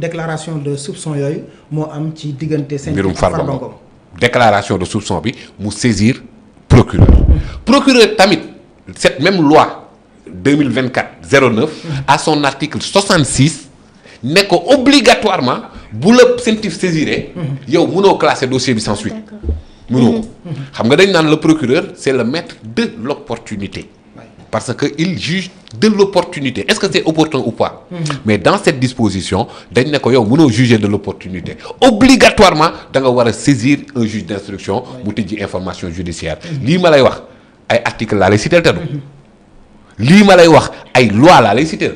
déclaration de soupçon yooyu moo am ci diggante mbirum Farba Ngom déclaration de soupçon bi mu saisir procureur procureur tamit cette même loi 2024-09 à son article 66 ne ko obligatoirement bu la CENTIF saisiré yow mënoo classer dossier bi sans suite mënoo xam nga dañ naan le procureur c'est le maître de l'opportunité parce que il juge de l'opportunité est-ce que c'est opportun ou pas mais dans cette disposition dañ ne ko yow mënoo juger de l'opportunité obligatoirement da nga war a saisir un juge d'instruction mu tijji information judiciaire lii ma lay wax ay article laa lay citer te du lii ma lay wax ay loi laa lay citer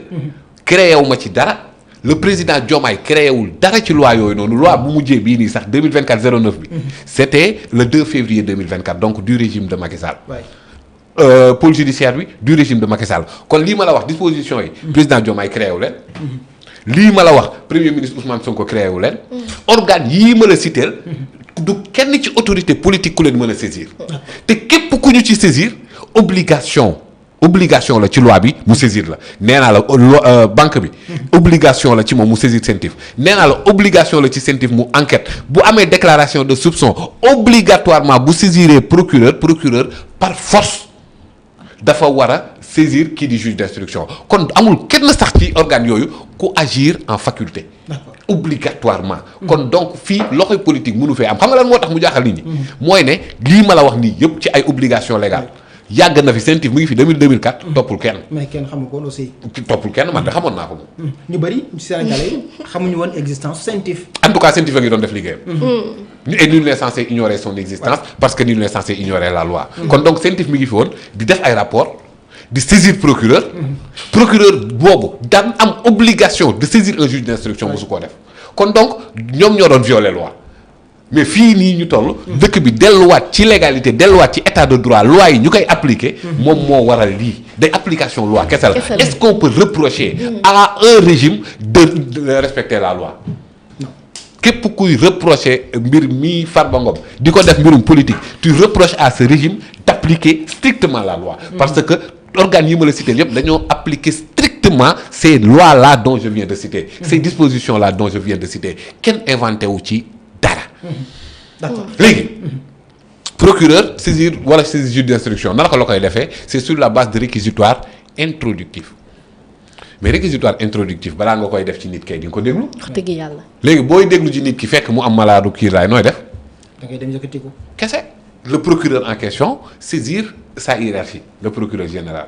créé wu ma ci dara le président Diomaye créé wul dara ci loi yooyu noonu loi bu mujjee bii nii sax 2024-09 bi c'était le 2 février 2024 donc du régime de Macky Sall pôle judiciaire bi du régime de Macky Sall kon lii ma la wax disposition yi président Diomaye créé wu leen lii ma la wax premier ministre Ousmane Sonko créé wu leen organe yii ma la citeel du kenn ci autorité politique ku leen mën a saisir te képp ku ñu ci saisir obligation la ci loi bi mu saisir la nee naa la banque bi obligation la ci moom mu saisir CENTIF nee naa la obligation la ci CENTIF mu enquête bu amee déclaration de soupçon obligatoirement bu saisiree procureur par force dafa war a saisir kii di juge d'instruction kon amul kenn sax ci organe yooyu ku agir en faculté obligatoirement kon donc fii loxoy politique mënu fee am xam nga lan moo tax mu jaaxal nit ñi mooy ne lii ma la wax nii yëpp ci ay obligation légale yàgg na fi CENTIF mu ngi fi 2004 toppul kenn. mais kenn xamu ko aussi. toppul kenn man de xamoon naa ko moom. ñu bëri Sénégalais yi xamuñu woon existence CENTIF. en tout cas CENTIF a ngi doon def liggéeyam. et nul n'est censé ignorer son existence parce que nul n'est censé ignorer la loi. kon donc CENTIF mi ngi fi woon di def ay rapport di saisir procureur. procureur boobu daan am obligation de saisir un juge d'instruction mosu koo def kon donc ñoom ñoo doon violer loi. mais fii nii ñu toll. dëkk bi delluwaat ci légalité delluwaat ci état de droit loi yi ñu koy appliquer. moom moo waral lii day application loi kese la. est-ce qu'on peut reprocher à un régime de respecter la loi. képp kuy reprocher mbir mi Farba Ngom di ko def mbirum politique tu reproches à ce régime d'appliquer strictement la loi. parce que organes yi ma la cité yëpp dañoo appliquer strictement ces lois-là dont je viens de citer. ces dispositions-là dont je viens de citer kenn inventé wu ci. d'accord léegi procureur saisir wala saisir juge d'instruction naka la koy defee c'est sur la base de réquisitoire introductif mais réquisitoire introductif balaa nga koy def ci nit kay di nga ko déglu. wax dëgg yàlla. léegi booy déglu ci nit ki fekk mu am malaadu kiiraay nooy def. da ngay dem yëkkati ko. kese le procureur en question saisir sa hiérarchie le procureur général.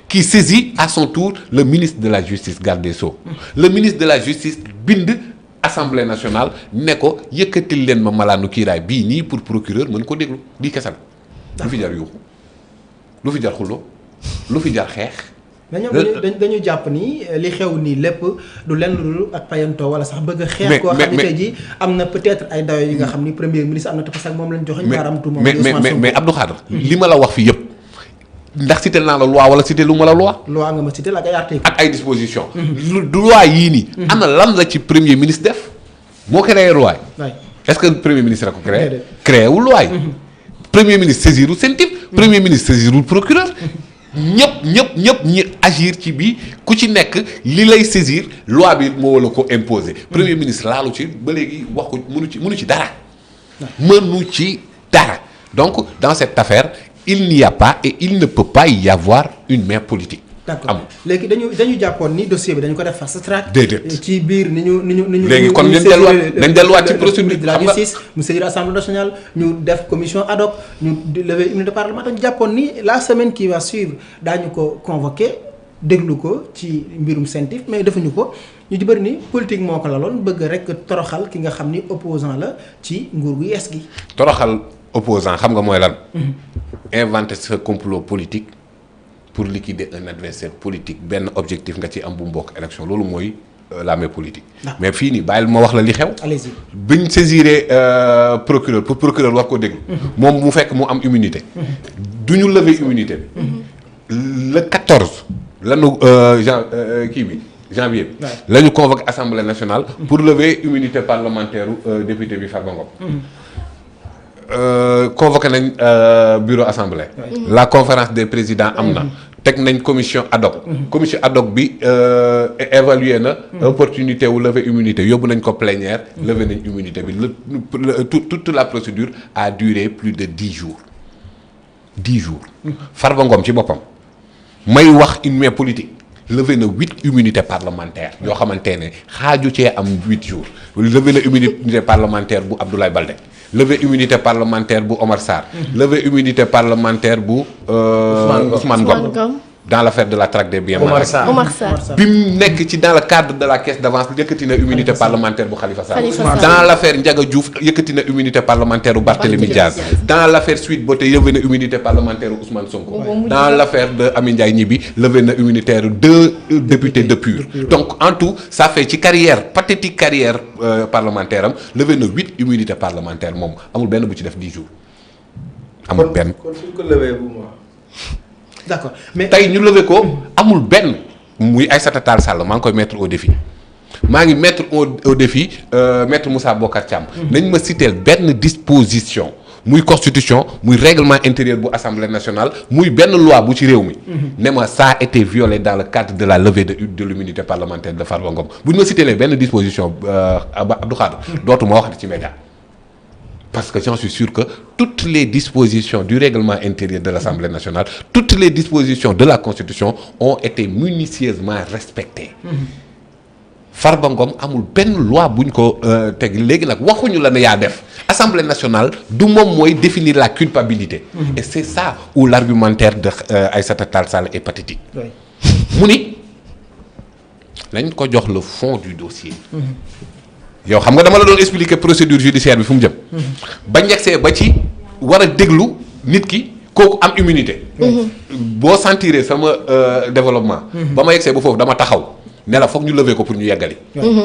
qui saisit à son tour le ministre de la justice garde des Sceaux. le ministre de la justice bind. Assemblée nationale ne ko yëkkatil leen ma malaanu kiiraay bii nii pour procureur mën ko déglu lii kese la. lu fi jar yuuxu lu fi jar xuloo lu fi jar xeex. mais ñoom dañu jàpp ni li xew nii lépp du lenn lu ak payantoo wala sax bëgg a xeex. koo xam ne tey jii am na peut-être ay dayo yi nga xam ni premier ministre am na te parce que moom lañ joxe. baaraam tuuma mais Abdou Khadre li ma la wax fii yëpp. ndax cité naa la loi wala cité lu ma la loi. loi nga ma cité la ak ay article ak ay dispositions. du loi yii nii. ana lan la ci premier ministre def. moo créé loi yi. est-ce que premier ministre a ko créé. créé wul loi yi. premier ministre saisirul CENTIF. premier ministre saisirul procureur. ñëpp ñi agir ci bii ku ci nekk li lay saisir loi bi moo la ko imposer. premier ministre laalu ci ba léegi wax ko mënu ci dara. mënu ci dara donc dans cette affaire. il n'y a pas et il ne peut pas y avoir une main politique. d'accord léegi dañu jàppoon ni dossier bi dañu ko def fast track. déedéet ci biir ni ñu. léegi kon nañ delluwaat ci procédure de la justice mu saisir assemblée nationale ñu def commission ad hoc ñu lever immunité parlementaire ñu jàppoon ni la semaine qui va suivre daañu ko convoqué déglu ko ci mbirum CENTIF mais defuñu ko ñu ci bëri ni politique moo ko laloon bëgg rek toroxal ki nga xam ni opposant la ci nguur gu yees gi. toroxal opposant xam nga mooy lan. inventer ce complot politique pour liquider un adversaire politique benn objectif nga ci am bu mbokk élection loolu mooy la main politique. mais fii nii bàyyil ma wax la li xew. allez-y biñ saisiré procureur pour procureur war koo déglu. moom mu fekk mu am immunité. du ñu lever immunité bi. le 14 lanu janvier. la ñu convoqué assemblée nationale. pour lever immunité parlementaire député bi Farba Ngom. convoqué nañ bureau assemblée. la conférence des présidents am na. teg nañ commission ad hoc. commission ad hoc bi évalué na. opportunité wu lever immunité yóbbu nañ ko plénière. lever nañ immunité bi toute la procédure a duré plus de 10 jours. 10 jours. Farba Ngom ci boppam may wax une main politique levé na 8 immunités parlementaires yoo xamante ne xaaju cee am 8 jours levé na immunité parlementaire bu Abdoulaye Baldé levé immunité parlementaire bu Omar Sarr. levé immunité parlementaire bu Ousmane Ngom dans l'affaire de la traque des biens mal acquis. Omar Sarr bi mu nekk ci dans le cadre de la caisse d'avance yëkkati na immunité parlementaire bu Khalifa Sall. Khalifa Sall. dans l'affaire Ndiaga Diouf yëkkati na immunité parlementaire bu Barthélémy Diaz. dans l'affaire Sweet Beauté levé na immunité parlementaire bu Ousmane Sonko. dans l'affaire de Amy Ndiaye Gniby levé na immunitaire 2 députés de PUR. donc en tout ça fait ci carrière pathétique carrière parlementaire am levé na 8 immunités parlementaires moom amul benn bu ci def 10 jours. amul benn kon suñ ko lewee bu ma. d'accord mais tey ñu levé ko amul benn muy Aïssata Tall Sall maa ngi koy mettre au défi maa ngi mettre au défi maître Moussa Bocar Thiam. nañ ma citer benn disposition muy constitution muy règlement intérieur bu assemblée nationale muy benn loi bu ci réew mi. ne ma ça a été violé dans le cadre de la levée de l'immunité parlementaire de Farba Ngom bu ñu ma citer benn disposition Abdou Khadre dootuma waxati ci média. Parce que j'en suis sûr que toutes les dispositions du règlement intérieur de l'Assemblée nationale, toutes les dispositions de la Constitution ont été minutieusement respectées. Farba Ngom amul benn loi buñ ko teg léegi nag waxuñu la ne yaa def Assemblée nationale du moom mooy définir la culpabilité. Et c'est ça où l'argumentaire de Aïssata Tall Sall est pathétique. mu ni nañ ko jox le fond du dossier. yow xam nga dama la doon expliquer procédure judiciaire bi fu mu jëm. ba njëgsee ba ci war a déglu nit ki kooku am immunité. boo sentiree sama développement. ba ma yegsee ba foofu dama taxaw ne la foog ñu lever ko pour ñu yeggali.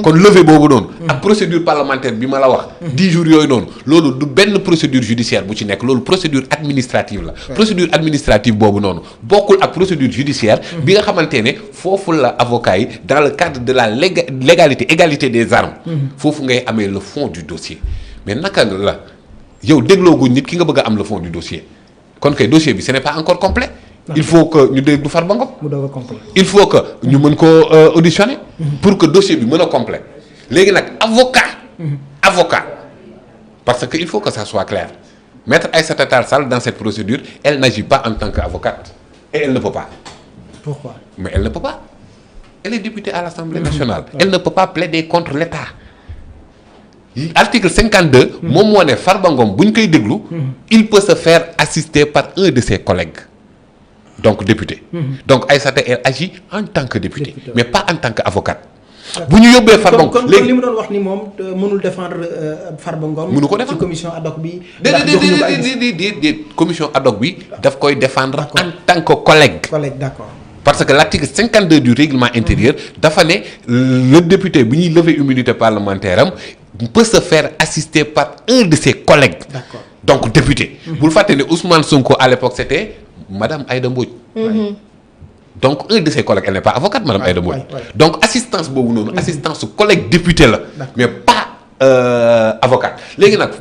kon lever boobu noonu. ak procédure parlementaire bi ma la wax. 10 jours yooyu noonu loolu du benn procédure judiciaire bu ci nekk loolu procédure administrative la. procédure administrative boobu noonu bokkul ak procédure judiciaire. bi nga xamante ne foofu la avocat yi dans le cadre de la légalité égalité des armes. foofu ngay amee le fond du dossier mais naka la yow dégloogu nit ki nga bëgg a am le fond du dossier kon kay dossier bi ce n'est pas encore complet. il faut que ñu déglu Farba Ngom. mu doog a complet. il faut que ñu mën koo auditionner. pour que dossier bi mën a complet léegi nag avocat parce que il faut que ça soit clair maître Aïssata Tall Sall dans cette procédure elle n'agit pas en tant qu'avocate et elle ne peut pas. Pourquoi? Mais elle ne peut pas. Elle est députée à l'Assemblée nationale. Elle ne peut pas plaider contre l'État. Article 52. moom moo ne Farba Ngom bu ñu koy déglu. il peut se faire assister par un de ses collègues. donc député. donc Aïssata elle agit en tant que député. mais pas en tant qu'avocate. bu ñu yóbbee Farba Ngom kon li mu doon wax ni moom mënul défendre Farba Ngom. mënu ko défendre ci commission ad hoc bi. déedéet commission ad hoc bi. daf koy défendre en tant que collègue. collègue d'accord. parce que l'article 52 du règlement intérieur dafa ne le député bu ñuy lever immunité parlementaire am peut se faire assister par un de ses collègues. D'accord. donc député. bul fàtte ne Ousmane Sonko à l'époque c'était madame Aïda Mbodj. donc un de ses collègues elle n'est pas avocate madame Aïda Mbodj. donc assistance boobu noonu. assistance su collègue député la. mais pas avocate léegi nag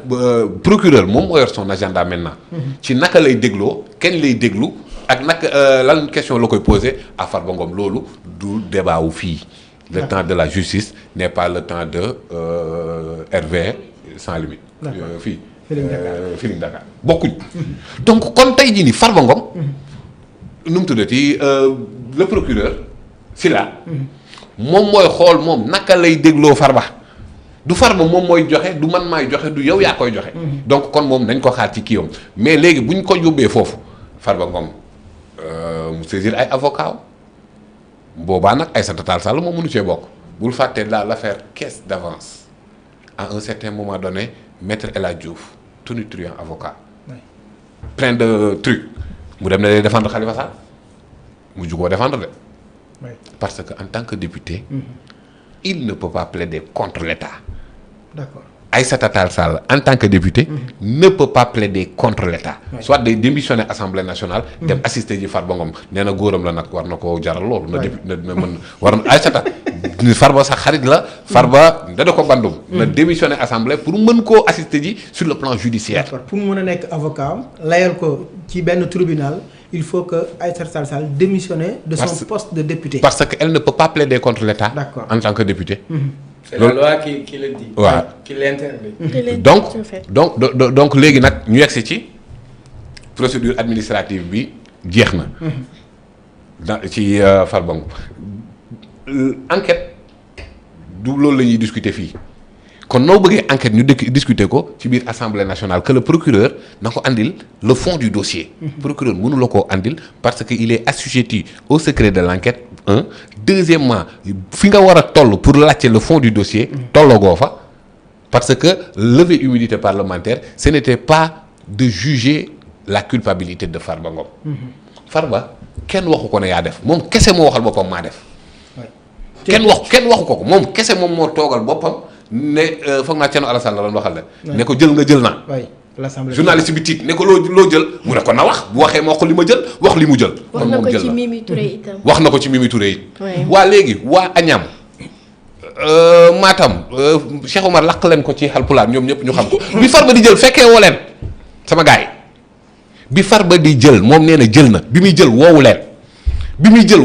procureur moom moo yor son agenda maintenant. ci naka lay dégloo kenn lay déglu. ak nag lan question la koy poser à Farba Ngom loolu du débat wu fii le temps de la justice n'est pas le temps de RV sans limite. fii Feeling Dakar bokkuñ. donc kon tey jii nii Farba Ngom. nu mu tuddati le procureur Sylla moom mooy xool moom naka lay dégloo Farba du Farba moom mooy joxe du man maay joxe du yow yaa koy joxe. donc kon moom nañ ko xaar ci kii yam mais léegi bu ñu ko yóbbee foofu Farba Ngom. mu saisir ay avocat boobaa nag Aïssata Tall Sall moo mënu cee bokk bul fàtte l'affaire caisse d'avance à un certain moment donné maître El Hadj Diouf tonitruant avocat plein de trucs mu dem ne day défendre Khalifa Sall mu jugoo défendre de parce que en tant que député il ne peut pas plaider contre l'État. D'accord. Aïssata Tall Sall en tant que député ne peut pas plaider contre l'État. soit day démissionner Assemblée nationale. dem assister ji Farba Ngom nee na góoram la nag war na koo jaral loolu. na mën war na Aïssata Farba sax xarit la. Farba da ko bandum. na démissionner Assemblée pour mën koo assister ji sur le plan judiciaire. d'accord pour mu mën a nekk avocat layal ko ci benn tribunal il faut que Aïssata Tall Sall démissionne de son poste de député. Parce qu'elle ne peut pas plaider contre l'État. D'accord. En tant que député. C'est la loi qui le dit. Ouais. Qui l'interdit. donc léegi nag ñu yegsi ci procédure administrative bi jeex na. ci Farba Ngom enquête du loolu la ñuy discuter fii kon noo bëggee enquête ñu discuter ko ci biir assemblée nationale que le procureur na ko andil le fond du dossier. Procureur mënu la koo andil parce que il est assujetti au secret de l'enquête un. Deuxièmement fi nga war a toll pour laajte le fond du dossier. tollagoo fa parce que lever immunité parlementaire ce n'était pas de juger la culpabilité de Farba Ngom. Farba kenn waxu ko ne yaa def moom kese moo waxal boppam maa def. kenn waxu ko moom kese moom moo toogal boppam ne foog naa Thierno Alassane la doon waxal la. ne ko jël nga jël naa. l'Assemblée journaliste bi tiit ne ko loo jël mu ne ko na wax bu waxee ma wax ko li ma jël wax li mu jël. wax na ko ci Mimi Touré itam. wax na ko ci Mimi Touré it. waa léegi waa Agnam Matam Cheikh Omar laq leen ko ci Halpulaar ñoom ñëpp ñu xam ko bi Farba di jël fekkee woo leen sama gars yi bi Farba di jël moom nee na jël na bi muy jël woowu leen bi muy jël